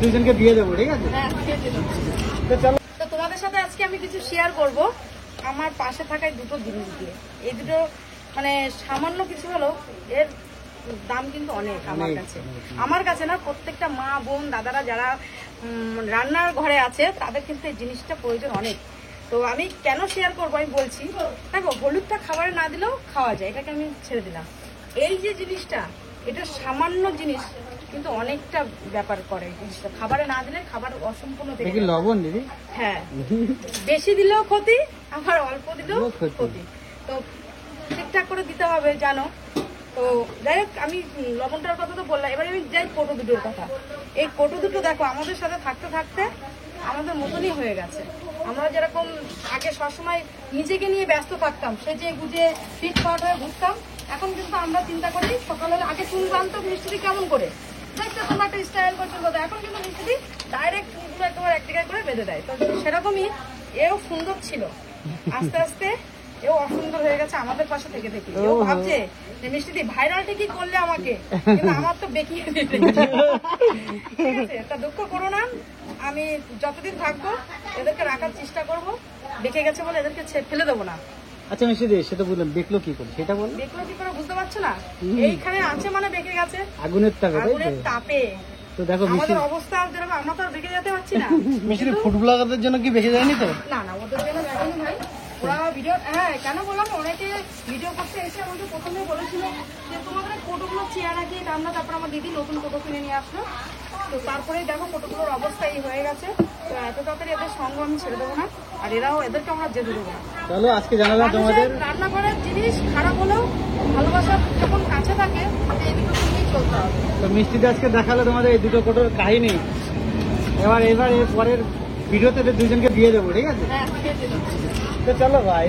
দুজনকে দিয়ে দেবো, ঠিক আছে? তো চলো, তো তোমাদের সাথে আজকে আমি কিছু শেয়ার করব আমার পাশে থাকায় দুটো জিনিস দিয়ে। এই দুটো মানে সামান্য কিছু হলো, এর দাম কিন্তু অনেক আমার কাছে না। প্রত্যেকটা মা বোন দাদারা যারা রান্নার ঘরে আছে তাদের কিন্তু এই জিনিসটা প্রয়োজন অনেক। তো আমি কেন শেয়ার করবো আমি বলছি। দেখো, হলুদটা খাবারে না দিলেও খাওয়া যায়, এটাকে আমি ছেড়ে দিলাম। এই যে জিনিসটা, এটা সামান্য জিনিস কিন্তু অনেকটা ব্যাপার করে। জিনিসটা খাবারে না দিলে খাবার অসম্পূর্ণ থেকে যায়। লবণ দিদি? হ্যাঁ, বেশি দিলেও ক্ষতি, আবার অল্প দিলেও ক্ষতি। তো ঠিকঠাক করে দিতে হবে, জানো। তো যাই হোক, আমি লবণটার কথা তো বললাম। এবার আমি যাই কোটো দুটোর কথা। এই কোটো দুটো দেখো আমাদের সাথে থাকতে থাকতে আমাদের মতনই হয়ে গেছে। আমরা যেরকম আগে সবসময় নিজেকে নিয়ে ব্যস্ত থাকতাম, সেজে গুজে ফিট ফাট হয়ে ঘুরতাম, এখন কিন্তু আমরা চিন্তা করি সকালে আগে চুল বাঁধতাম মিষ্টি কেমন করে দেখতে, তোমার একটা স্টাইল করছিল। এখন কিন্তু মিষ্টি ডাইরেক্ট চুলগুলো একেবারে এক জায়গায় করে বেঁধে দেয়। তো সেরকমই এও সুন্দর ছিল, আস্তে আস্তে এও অসুন্দর হয়ে গেছে আমাদের পাশে থেকে থেকে। এও ভাবছে যে মিষ্টি ভাইরালটা কি করলে আমাকে, কিন্তু আমার তো বেঁকিয়ে দিতে। ঠিক আছে, একটা দুঃখ করো না, আমি যতদিন থাকবো এদেরকে রাখার চেষ্টা করব। বেঁকে গেছে বলে এদেরকে ফেলে দেবো না। আচ্ছা মিষ্টি দি, সেটা বললাম, দেখলো কি করে সেটা বল। দেখলো কি করে বুঝতে পারছো না? এইখানে আছে মানে বেঁকে গেছে আগুনের তাপে। আগুনের তাপে তো দেখো আমাদের অবস্থা যেরকম, আমরা তো আর বেঁকে যেতে পারছি না। মিষ্টি ফুড ব্লগারদের জন্য কি বেঁকে যায়নি তো? না না, ওদের জন্য দেখেনি ভাই। ওরা ভিডিও, হ্যাঁ কেন বললাম, অনেকে ভিডিও করতে এসে আমাকে প্রথমে বলেছিল যে তোমাদের কোটোগুলো চেয়ার রাখি রান্না। তারপর আমার দিদি নতুন কোটো কিনে নিয়ে আসলো। তো তারপরে দেখো কোটোগুলোর অবস্থা এই হয়ে গেছে। তো এত তাড়াতাড়ি এদের সঙ্গ আমি ছেড়ে দেবো না, আর এরাও এদেরকে আমরা যেতে দেবো না। চলো আজকে জানালাম তোমাদের রান্না করার জিনিস খারাপ হলেও ভালোবাসা যখন কাছে থাকে এই দুটো নিয়েই চলতে হবে। তো মিষ্টিতে আজকে দেখালো তোমাদের এই দুটো কোটোর কাহিনী। এবার এর পরের ভিডিওতে দুজনকে দিয়ে দেবো, ঠিক আছে? হ্যাঁ, তো চলো ভাই।